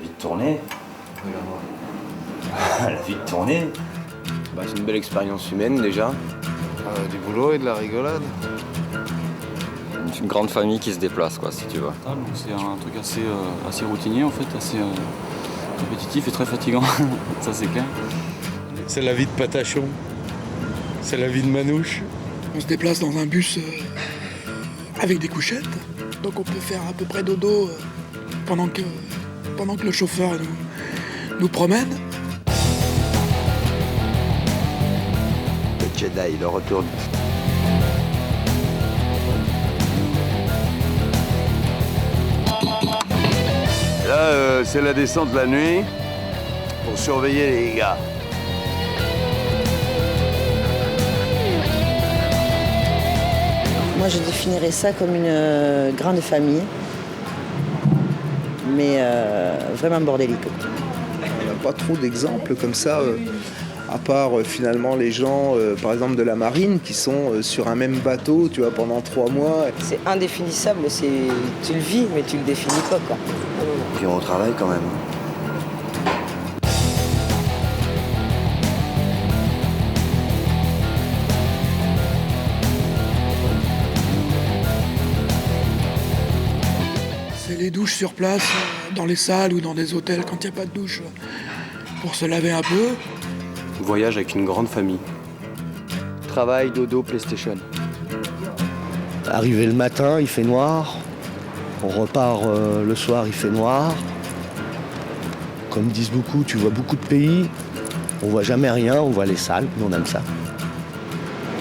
vie de tournée. La vie de tournée. Bah, c'est une belle expérience humaine déjà. Du boulot et de la rigolade. Une grande famille qui se déplace, quoi, si tu veux. Donc c'est un truc assez routinier en fait, assez répétitif et très fatigant, ça c'est clair. C'est la vie de Patachon. C'est la vie de Manouche. On se déplace dans un bus avec des couchettes, donc on peut faire à peu près dodo pendant que le chauffeur nous promène. Le Jedi, le retour. Là, c'est la descente la nuit pour surveiller les gars. Moi, je définirais ça comme une grande famille, mais vraiment bordélique. On n'a pas trop d'exemples comme ça, à part finalement les gens, par exemple de la marine, qui sont sur un même bateau, tu vois, pendant 3 mois. C'est indéfinissable, tu le vis, mais tu le définis pas, quoi. Puis on travaille quand même. C'est les douches sur place, dans les salles ou dans des hôtels quand il n'y a pas de douche, pour se laver un peu. Voyage avec une grande famille. Travail, dodo, PlayStation. Arrivé le matin, il fait noir. On repart le soir, il fait noir. Comme disent beaucoup, tu vois beaucoup de pays. On voit jamais rien, on voit les salles, mais on aime ça.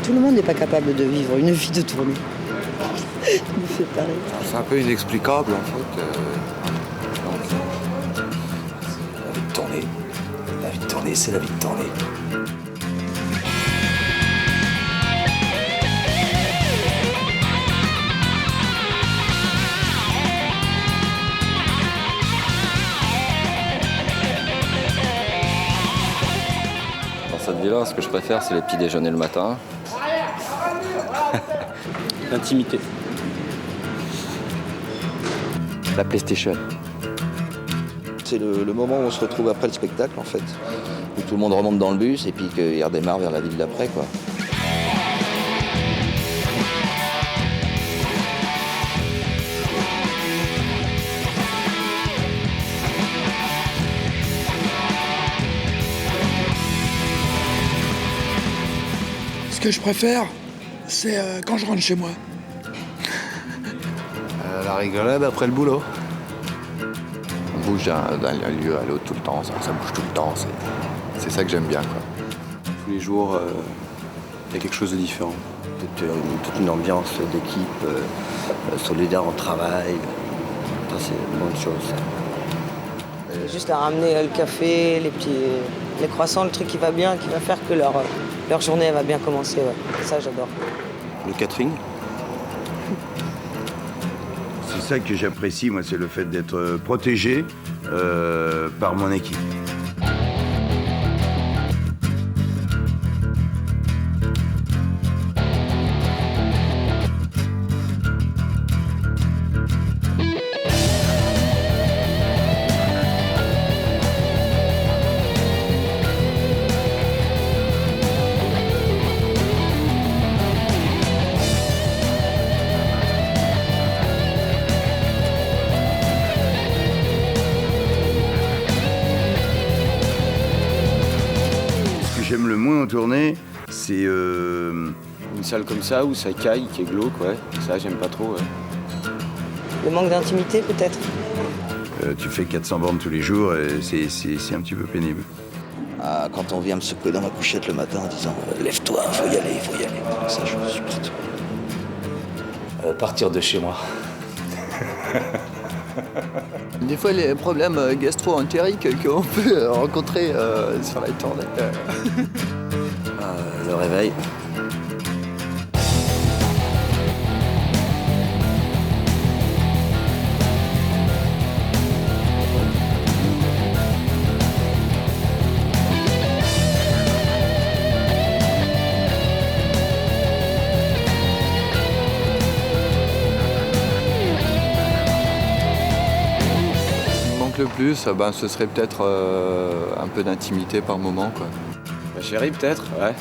Tout le monde n'est pas capable de vivre une vie de tournée. Il me fait pareil. C'est un peu inexplicable en fait. La vie de tournée. La vie de tournée, c'est la vie de tournée. Dans cette vie-là, ce que je préfère, c'est les petits déjeuners le matin. L'intimité. La PlayStation. C'est le moment où on se retrouve après le spectacle en fait. Où tout le monde remonte dans le bus et puis qu'il redémarre vers la ville d'après quoi. Ce que je préfère, c'est quand je rentre chez moi. La rigolade après le boulot. On bouge d'un lieu à l'autre tout le temps, ça bouge tout le temps. C'est ça que j'aime bien, quoi. Tous les jours, il y a quelque chose de différent. Toute une ambiance d'équipe, solidaire en travail. Ça c'est une bonne chose ça. Juste à ramener le café, les croissants, le truc qui va bien, qui va faire que leur journée elle va bien commencer. Ouais. Ça, j'adore. Le catering. C'est ça que j'apprécie, moi, c'est le fait d'être protégé par mon équipe. J'aime le moins en tournée, c'est Une salle comme ça où ça caille, qui est glauque, ouais. Ça, j'aime pas trop, ouais. Le manque d'intimité, peut-être. tu fais 400 bornes tous les jours et c'est un petit peu pénible. Quand on vient me secouer dans ma couchette le matin en disant lève-toi, faut y aller. Ça, je supporte. Partir de chez moi. Des fois, les problèmes gastro-entériques qu'on peut rencontrer sur la tournée. Le réveil. manque le plus, ce serait peut-être un peu d'intimité par moment, quoi. Ma chérie, peut-être, ouais.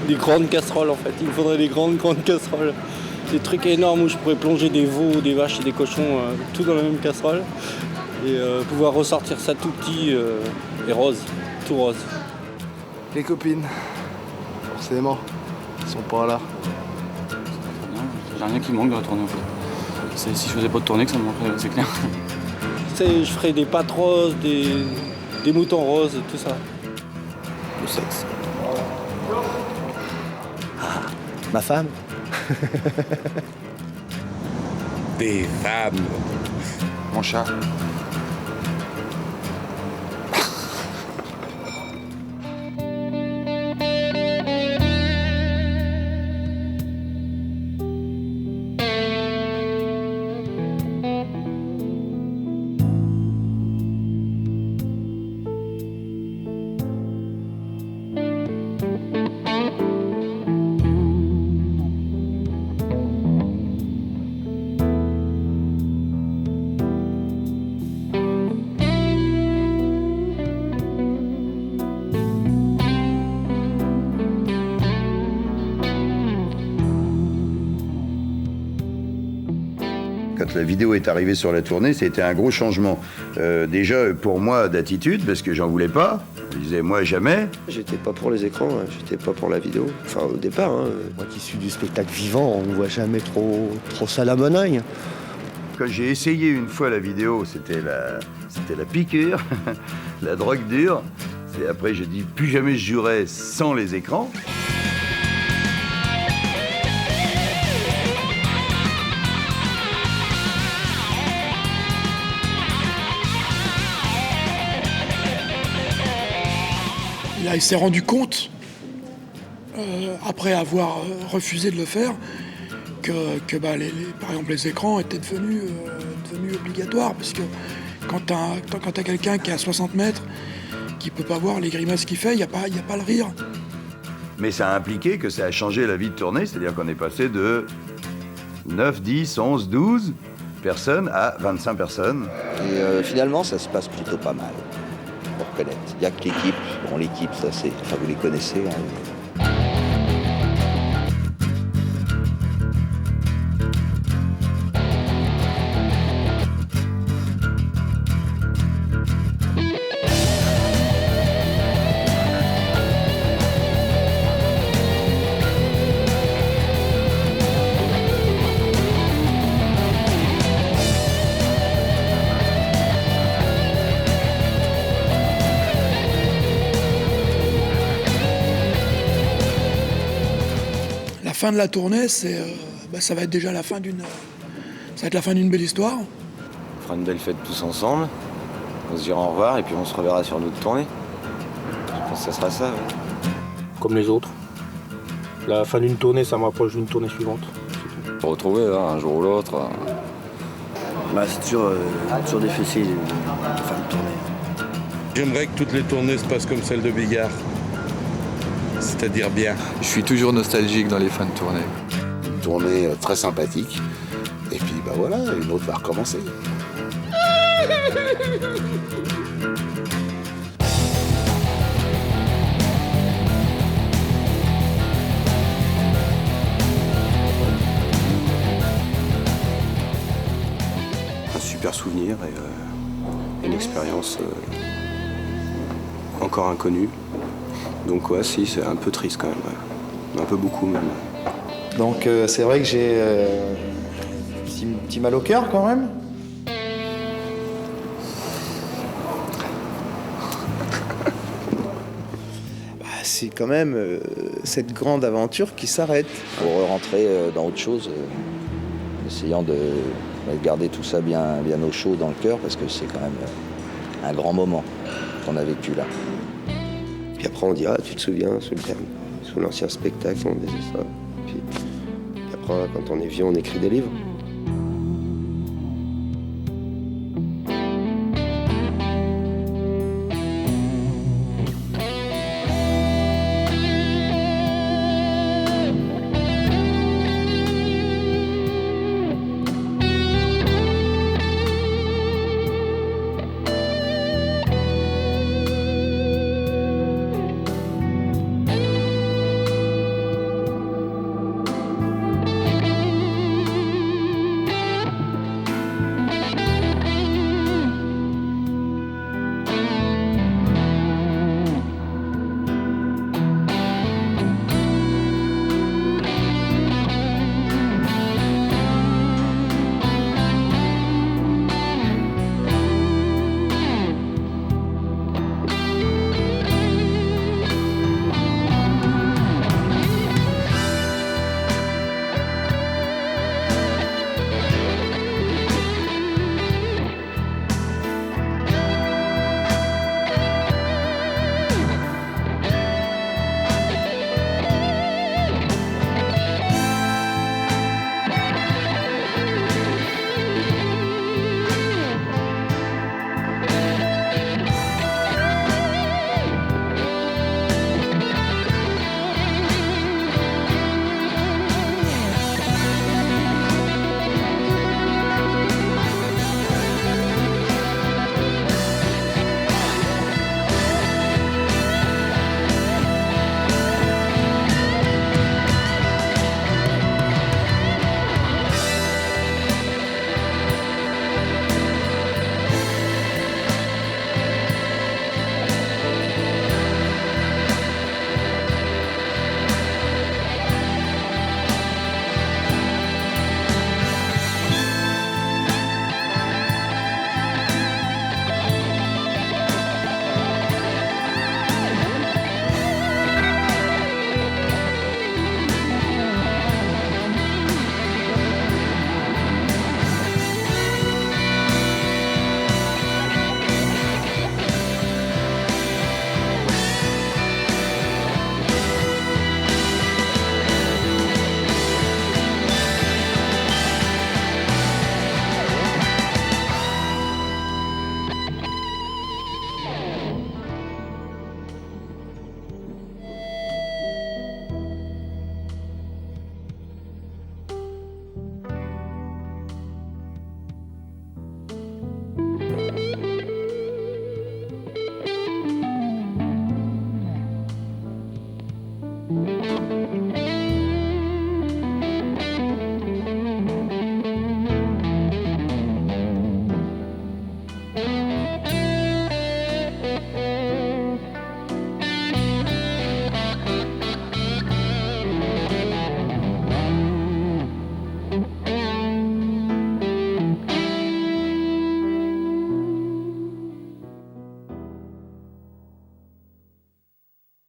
Des grandes casseroles en fait, il me faudrait des grandes casseroles. Des trucs énormes où je pourrais plonger des veaux, des vaches et des cochons, tout dans la même casserole. Et pouvoir ressortir ça tout petit et rose, tout rose. Les copines, forcément, ils sont pas là. J'ai rien qui manque de la tournée en fait. Si je faisais pas de tournée que ça me manquerait, c'est clair. Je ferais des pâtes roses, des moutons roses, tout ça. Le sexe. Ah, ma femme. Des femmes. Mon chat. Quand la vidéo est arrivée sur la tournée, c'était un gros changement. Déjà, pour moi, d'attitude, parce que j'en voulais pas. Je disais, moi, jamais. J'étais pas pour les écrans, j'étais pas pour la vidéo. Enfin, au départ. Moi qui suis du spectacle vivant, on ne voit jamais trop ça à la bon oeil. Quand j'ai essayé une fois la vidéo, c'était la piqûre, la drogue dure. Et après, j'ai dit, plus jamais je jouerai sans les écrans. Il s'est rendu compte, après avoir refusé de le faire, que par exemple les écrans étaient devenus obligatoires, parce que quand t'as quelqu'un qui est à 60 mètres, qui peut pas voir les grimaces qu'il fait, il n'y a pas le rire. Mais ça a impliqué que ça a changé la vie de tournée, c'est-à-dire qu'on est passé de 9, 10, 11, 12 personnes à 25 personnes. Et finalement, ça se passe plutôt pas mal, pour reconnaître. Il n'y a que l'équipe. Bon, l'équipe, ça c'est... Enfin, vous les connaissez. Hein. La fin de la tournée, ça va être déjà la fin d'une belle histoire. On fera une belle fête tous ensemble. On se dira au revoir et puis on se reverra sur notre tournée. Je pense que ça sera ça. Ouais. Comme les autres. La fin d'une tournée, ça me rapproche d'une tournée suivante. Se retrouver un jour ou l'autre. C'est toujours difficile, la fin de tournée. J'aimerais que toutes les tournées se passent comme celle de Bigard. C'est-à-dire bien. Je suis toujours nostalgique dans les fins de tournée. Une tournée très sympathique. Et puis voilà, une autre va recommencer. Un super souvenir et une expérience encore inconnue. Donc ouais, si, c'est un peu triste quand même, ouais. Un peu beaucoup même. Donc c'est vrai que j'ai un petit mal au cœur quand même. C'est quand même cette grande aventure qui s'arrête. Pour rentrer dans autre chose, en essayant de garder tout ça bien au chaud dans le cœur, parce que c'est quand même un grand moment qu'on a vécu là. Puis après on dit, ah tu te souviens, sous l'ancien spectacle on disait ça. Puis après quand on est vieux on écrit des livres.